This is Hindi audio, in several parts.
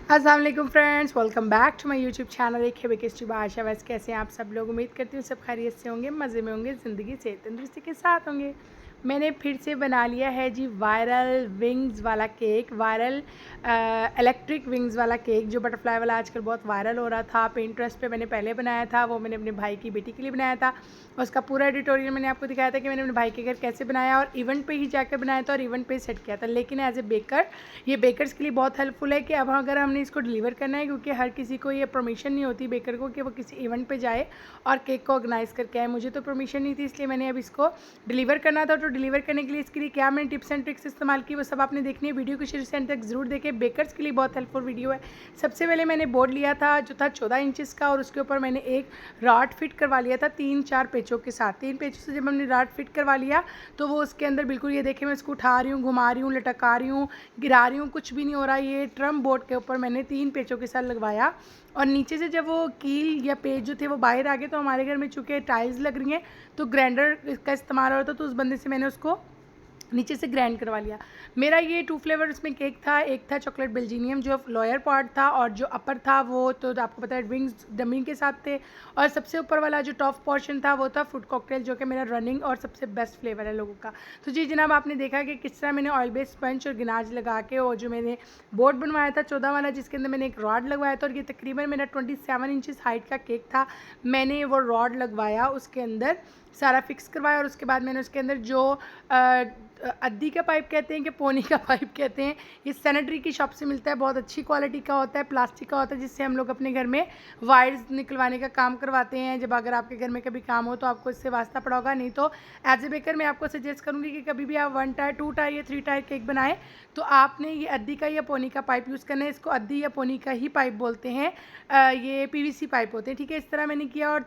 अस्सलाम वालेकुम friends, welcome back to my YouTube channel. एक है बेकिस्टी बादशाह। वैसे कैसे हैं आप सब लोग? उम्मीद करती हूँ सब खैरियत से होंगे, मज़े में होंगे, ज़िंदगी से तंदुरुस्ती के साथ होंगे। मैंने फिर से बना लिया है जी वायरल विंग्स वाला केक, वायरल इलेक्ट्रिक विंग्स वाला केक, जो बटरफ्लाई वाला आजकल बहुत वायरल हो रहा था। पिंटरेस्ट पे मैंने पहले बनाया था, वो मैंने अपने भाई की बेटी के लिए बनाया था। उसका पूरा एडिटोरियल मैंने आपको दिखाया था कि मैंने अपने भाई के घर कैसे बनाया, और इवेंट पे ही जाकर बनाया था और इवेंट पे सेट किया था। लेकिन एज ए बेकर ये बेकर्स के लिए बहुत हेल्पफुल है कि अब अगर हमने इसको डिलीवर करना है, क्योंकि हर किसी को ये परमिशन नहीं होती बेकर को कि वो किसी इवेंट पे जाए और केक को ऑर्गेनाइज़ करके आए। मुझे तो परमिशन नहीं थी, इसलिए मैंने अब इसको डिलीवर करना था। तो डिलीवर करने के लिए इसके लिए क्या मैंने टिप्स एंड ट्रिक्स इस्तेमाल की, वो सब आपने देखनी है। वीडियो को शुरू से एंड तक ज़रूर देखें, बेकर्स के लिए बहुत हेल्पफुल वीडियो है। सबसे पहले मैंने बोर्ड लिया था जो था 14 इंचज़ का, और उसके ऊपर मैंने एक रॉड फिट करवा लिया था 3-4 पेचों के साथ। 3 पेचों से जब हमने रॉड फिट करवा लिया तो वो उसके अंदर बिल्कुल, ये देखें मैं इसको उठा रही हूँ, घुमा रही हूँ, लटका रही हूँ, गिरा रही हूँ, कुछ भी नहीं हो रहा। ये ट्रम बोर्ड के ऊपर मैंने 3 पेचों के साथ लगवाया, और नीचे से जब वो कील या पेच जो थे वो बाहर आ गए, तो हमारे घर में चूँकि टाइल्स लग रही हैं तो ग्राइंडर का इस्तेमाल हो रहा था, तो उस बंदे से मैंने उसको नीचे से ग्राइंड करवा लिया। मेरा ये 2 फ्लेवर्स में केक था। एक था चॉकलेट बेल्जीनियम जो लोअर पार्ट था, और जो अपर था वो तो आपको पता है विंग्स डमी के साथ थे, और सबसे ऊपर वाला जो टॉप पोर्शन था वो था फ्रूट कॉकटेल, जो कि मेरा रनिंग और सबसे बेस्ट फ्लेवर है लोगों का। तो जी जनाब, आपने देखा कि किस तरह मैंने ऑयल बेस्ड स्पंज और गिनाज लगा के, और जो मैंने बोर्ड बनवाया था 14 वाला, जिसके अंदर मैंने एक रॉड लगवाया था, और ये तकरीबन मेरा 27 इंचज़ हाइट का केक था। मैंने वो रॉड लगवाया, उसके अंदर सारा फिक्स करवाया, और उसके बाद मैंने उसके अंदर जो अद्दी का पाइप कहते हैं कि पोनी का पाइप कहते हैं, ये सैनिटरी की शॉप से मिलता है, बहुत अच्छी क्वालिटी का होता है, प्लास्टिक का होता है, जिससे हम लोग अपने घर में वायर्स निकलवाने का काम करवाते हैं। जब अगर आपके घर में कभी काम हो तो आपको इससे वास्ता पड़ा होगा। नहीं तो एज ए बेकर मैं आपको सजेस्ट करूँगी कि कभी भी आप 1 टायर 2 टायर या 3 टायर केक बनाएं तो आपने ये अद्दी का या पोनी का पाइप यूज़ करना है। इसको अद्दी या पोनी का ही पाइप बोलते हैं। ये PVC पाइप होते हैं, ठीक है। इस तरह मैंने किया। और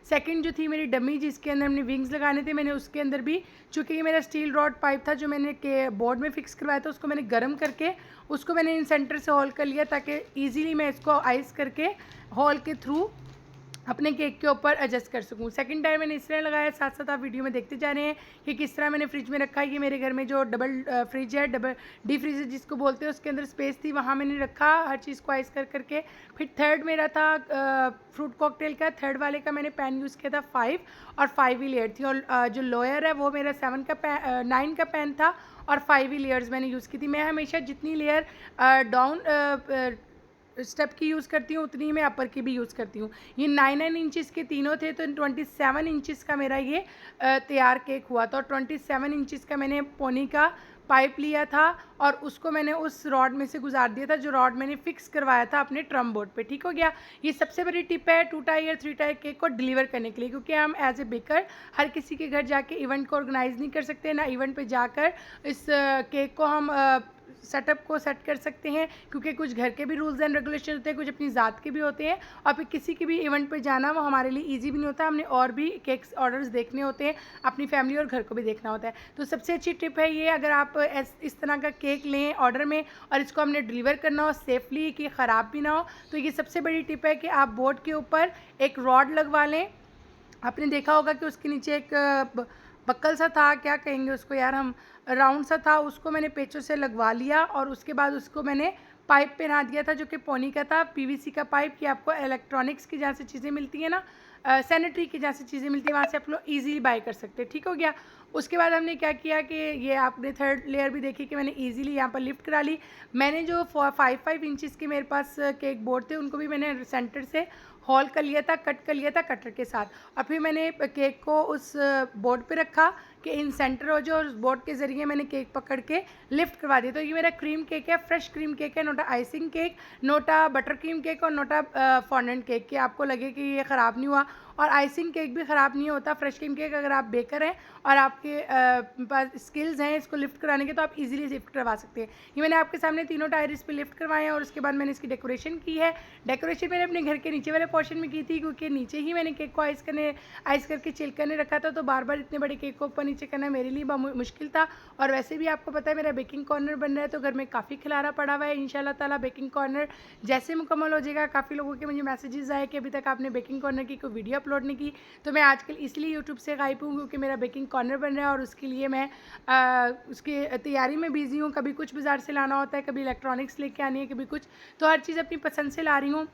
सेकंड जो थी मेरी डमी, जिसके अंदर हमने विंग्स लगाने थे, मैंने उसके अंदर भी, चूँकि ये मेरा स्टील रॉड पाइप था जो मैंने के बोर्ड में फिक्स करवाया था, उसको मैंने गर्म करके उसको मैंने इन सेंटर से होल कर लिया, ताकि ईजिली मैं इसको आइस करके होल के थ्रू अपने केक के ऊपर एडजस्ट कर सकूँ। सेकंड टाइम मैंने इस तरह लगाया, साथ साथ आप वीडियो में देखते जा रहे हैं कि किस तरह मैंने फ्रिज में रखा है। ये मेरे घर में जो डबल फ्रिज है, डबल डी फ्रीज जिसको बोलते हैं, उसके अंदर स्पेस थी, वहाँ मैंने रखा हर चीज़ को आइस कर करके। फिर थर्ड मेरा था फ्रूट कॉकटेल का। थर्ड वाले का मैंने पैन यूज़ किया था 5, और 5 ही लेयर थी। और जो लोअर है वो मेरा 9 का पैन था, और 5 ही लेयर्स मैंने यूज़ की थी। मैं हमेशा जितनी लेयर डाउन स्टेप की यूज़ करती हूँ उतनी ही मैं अपर की भी यूज़ करती हूँ। ये 9 इंचज़ के तीनों थे, तो 27 इंचज़ का मेरा ये तैयार केक हुआ था। और 27 इंचज़ का मैंने पोनी का पाइप लिया था, और उसको मैंने उस रॉड में से गुजार दिया था जो रॉड मैंने फिक्स करवाया था अपने ट्रम बोर्ड पे। ठीक हो गया। ये सबसे बड़ी टिप है 2 टायर 3 टायर केक को डिलीवर करने के लिए, क्योंकि हम एज ए बेकर हर किसी के घर जाके इवेंट को ऑर्गेनाइज़ नहीं कर सकते, ना इवेंट पे जाकर इस केक को हम सेटअप को सेट कर सकते हैं, क्योंकि कुछ घर के भी रूल्स एंड रेगुलेशन होते हैं, कुछ अपनी ज़ात के भी होते हैं, और फिर किसी की भी इवेंट पे जाना वो हमारे लिए इजी भी नहीं होता। हमने और भी केक्स ऑर्डर्स देखने होते हैं, अपनी फैमिली और घर को भी देखना होता है। तो सबसे अच्छी टिप है ये, अगर आप इस तरह का केक लें ऑर्डर में और इसको हमने डिलीवर करना हो सेफली, कि ख़राब भी ना हो, तो ये सबसे बड़ी टिप है कि आप बोर्ड के ऊपर एक रॉड लगवा लें। आपने देखा होगा कि उसके नीचे एक बक्कल सा था, क्या कहेंगे उसको यार हम, राउंड सा था, उसको मैंने पेचों से लगवा लिया, और उसके बाद उसको मैंने पाइप पहना दिया था जो कि पोनी का था, PVC का पाइप। कि आपको इलेक्ट्रॉनिक्स की जहाँ से चीज़ें मिलती हैं ना, सैनिटरी की जहाँ से चीज़ें मिलती हैं, वहाँ से आप लोग ईजिली बाय कर सकते हैं। ठीक हो गया। उसके बाद हमने क्या किया कि ये आपने थर्ड लेयर भी देखी कि मैंने ईजिली यहाँ पर लिफ्ट करा ली। मैंने जो 5 इंचज़ के मेरे पास केक बोर्ड थे, उनको भी मैंने सेंटर से हॉल कर लिया था, कट कर लिया था कटर के साथ, और फिर मैंने केक को उस बोर्ड पे रखा कि इन सेंटर हो जाए, और उस बोर्ड के ज़रिए मैंने केक पकड़ के लिफ्ट करवा दिया। तो ये मेरा क्रीम केक है, फ्रेश क्रीम केक है, NOTA icing cake, NOTA butter cream cake, और नोटा फॉन्डेंट केक। कि आपको लगे कि ये ख़राब नहीं हुआ, और आइसिंग केक भी ख़राब नहीं होता। फ्रेश क्रीम केक अगर आप बेकर हैं और आपके पास स्किल्स हैं इसको लिफ्ट कराने के, तो आप इजीली लिफ्ट करवा सकते हैं। ये मैंने आपके सामने तीनों टायर इस पर लिफ्ट करवाए हैं, और उसके बाद मैंने इसकी डेकोरेशन की है। डेकोरेशन मैंने अपने घर के नीचे वाले प्रिकॉशन में की थी क्योंकि नीचे ही मैंने केक को आइस करके चिल करने रखा था, तो बार बार इतने बड़े केक को ऊपर नीचे करना मेरे लिए बहुत मुश्किल था। और वैसे भी आपको पता है मेरा बेकिंग कॉर्नर बन रहा है, तो घर में काफ़ी खिलारा पड़ा हुआ है। इंशाल्लाह ताला बेकिंग कॉर्नर जैसे मुकम्मल हो जाएगा, काफ़ी लोगों के मुझे मैसेजेस आए कि अभी तक आपने बेकिंग कॉर्नर की कोई वीडियो अपलोड नहीं की, तो मैं आजकल इसलिए यूट्यूब से गायब हूँ क्योंकि मेरा बेकिंग कॉर्नर बन रहा है और उसके लिए मैं उसकी तैयारी में बिज़ी हूँ। कभी कुछ बाज़ार से लाना होता है, कभी इलेक्ट्रॉनिक्स लेके आनी है, कभी कुछ, तो हर चीज़ अपनी पसंद से ला रही हूँ,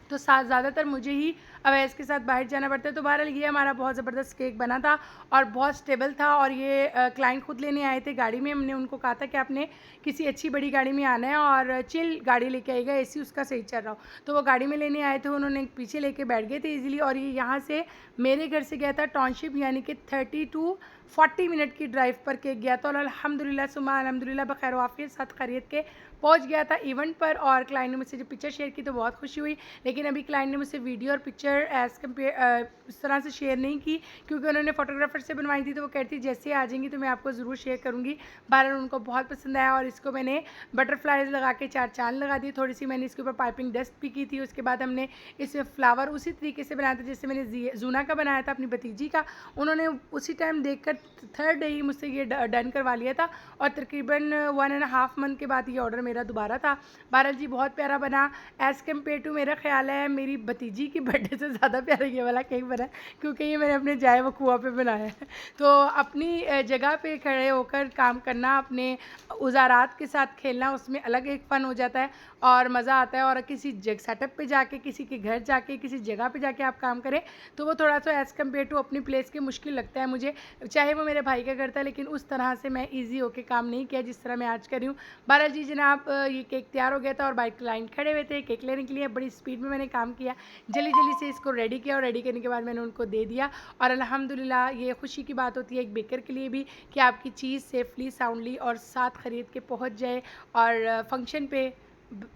तो ज़्यादातर मुझे ही अवैस के साथ बाहर जाना पड़ता है। तो बहरहाल ये हमारा बहुत ज़बरदस्त केक बना था और बहुत स्टेबल था। और ये क्लाइंट खुद लेने आए थे गाड़ी में। हमने उनको कहा था कि आपने किसी अच्छी बड़ी गाड़ी में आना है और चिल गाड़ी लेके आएगा, एसी उसका सही चल रहा हो। तो वो गाड़ी में लेने आए थे, उन्होंने पीछे लेके बैठ गए थे ईजिली। और ये यहाँ से मेरे घर से गया था टाउनशिप, यानी कि 30 to 40 मिनट की ड्राइव पर केक गया था। और अल्हम्दुलिल्लाह सुम्मा अल्हम्दुलिल्लाह बखैर वाफियत साथ खरीद के पहुंच गया था इवेंट पर। और क्लाइंट ने मुझसे जो पिक्चर शेयर की तो बहुत खुशी हुई, लेकिन अभी क्लाइंट ने मुझसे वीडियो और पिक्चर इस तरह से शेयर नहीं की क्योंकि उन्होंने फोटोग्राफर से बनवाई थी। तो वो कहती जैसे आ जाएंगी तो मैं आपको ज़रूर शेयर करूँगी। बहरहाल उनको बहुत पसंद आया और इसको मैंने बटरफ्लाइज लगा के 4 चांद लगा दिए। थोड़ी सी मैंने इसके ऊपर पाइपिंग डस्ट भी की थी। उसके बाद हमने इसमें फ्लावर उसी तरीके से बनाया था जैसे मैंने जूना का बनाया था अपनी भतीजी का। उन्होंने उसी टाइम देख कर 3rd डे ही मुझसे ये डन करवा लिया था और तकरीबन 1.5 मंथ के बाद ये ऑर्डर मेरा दोबारा था। बहरहाल जी बहुत प्यारा बना। एज़ कम्पेयर टू मेरा ख्याल है मेरी भतीजी की बर्थडे से ज़्यादा प्यारा ये वाला केक बना है क्योंकि ये मैंने अपने जाए वकूआ पे बनाया है। तो अपनी जगह पे खड़े होकर काम करना, अपने उज़ारात के साथ खेलना, उसमें अलग एक फ़न हो जाता है और मज़ा आता है। और किसी सेटअप पे जाके, किसी के घर जाके, किसी जगह पे जाके आप काम करें तो वो थोड़ा सा एज़ कम्पेयर टू अपनी प्लेस के मुश्किल लगता है मुझे, चाहे वो मेरे भाई का घर था, लेकिन उस तरह से मैं ईजी होकर काम नहीं किया जिस तरह मैं आज कर रही हूँ। बहरहाल जी जनाब ये केक तैयार हो गया था और बाइक क्लाइंट खड़े हुए थे केक लेने के लिए। बड़ी स्पीड में मैंने काम किया, जल्दी जल्दी से इसको रेडी किया और रेडी करने के बाद मैंने उनको दे दिया। और अल्हम्दुलिल्लाह ये खुशी की बात होती है एक बेकर के लिए भी कि आपकी चीज़ सेफली, साउंडली और साथ ख़रीद के पहुँच जाए और फंक्शन पे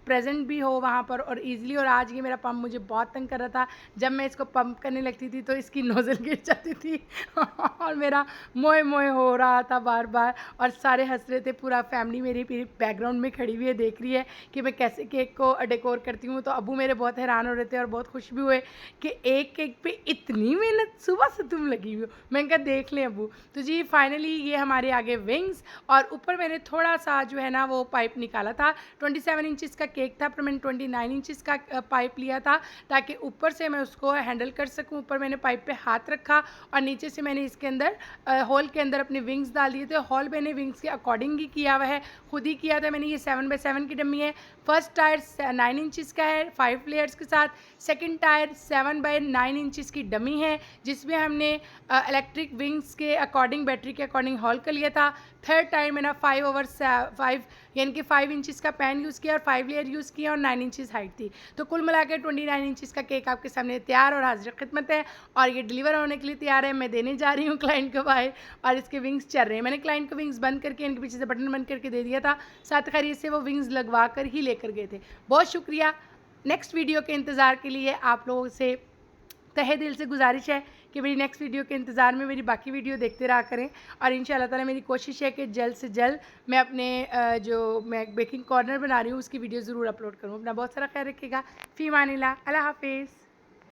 प्रेजेंट भी हो वहाँ पर और इजीली। और आज ये मेरा पंप मुझे बहुत तंग कर रहा था, जब मैं इसको पंप करने लगती थी तो इसकी नोज़ल गिर जाती थी और मेरा मोए मोए हो रहा था बार बार और सारे हंस रहे थे। पूरा फैमिली मेरी बैकग्राउंड में खड़ी हुई है, देख रही है कि मैं कैसे केक को डेकोर करती हूँ। तो अबू मेरे बहुत हैरान हो रहे थे और बहुत खुश भी हुए कि एक केक पे इतनी मेहनत सुबह से तुम लगी हुई हो। मैंने कहा देख लें अबू। तो जी फाइनली ये हमारे आगे विंग्स और ऊपर मैंने थोड़ा सा जो है ना वो पाइप निकाला था। 27 इंचज़ का केक था पर मैंने 29 इंचज़ का पाइप लिया था ताकि ऊपर से मैं उसको हैंडल कर सकूं। ऊपर मैंने पाइप पे हाथ रखा और नीचे से मैंने इसके अंदर होल के अंदर अपने विंग्स डाल दिए थे। हॉल मैंने विंग्स के अकॉर्डिंग ही किया हुआ है, खुद ही किया था मैंने। ये 7x7 की डमी है। फर्स्ट टायर 9 इंचज़ का है 5 लेयर्स के साथ। सेकंड टायर 7x9 इंचज़ की डमी है जिसमें हमने इलेक्ट्रिक विंग्स के अकॉर्डिंग, बैटरी के अकॉर्डिंग हॉल कर लिया था। थर्ड टायर मैंने 5/5 यानी कि 5 इंचज़ का पैन यूज़ किया और 5 लेयर यूज़ किया और 9 इंचज़ हाइट थी। तो कुल मिलाकर 29 इंचज़ का केक आपके सामने तैयार और हाजिर खिदमत है और ये डिलीवर होने के लिए तैयार है। मैं देने जा रही हूँ क्लाइंट को बाहर और इसके विंग्स चल रहे हैं। मैंने क्लाइंट को विंग्स बंद करके इनके पीछे से बटन बंद करके दे दिया था, साथ खैरियत से वो विंग्स लगवा कर ही लेकर गए थे। बहुत शुक्रिया। नेक्स्ट वीडियो के इंतज़ार के लिए आप लोगों से तहे दिल से गुजारिश है कि मेरी नेक्स्ट वीडियो के इंतज़ार में मेरी बाकी वीडियो देखते रहा करें। और इंशाअल्लाह ताला मेरी कोशिश है कि जल्द से जल्द मैं अपने जो मैं बेकिंग कॉर्नर बना रही हूँ उसकी वीडियो ज़रूर अपलोड करूँ। अपना बहुत सारा ख्याल रखिएगा। फ़ी अमानिल्लाह। अल्लाह हाफ़िज़।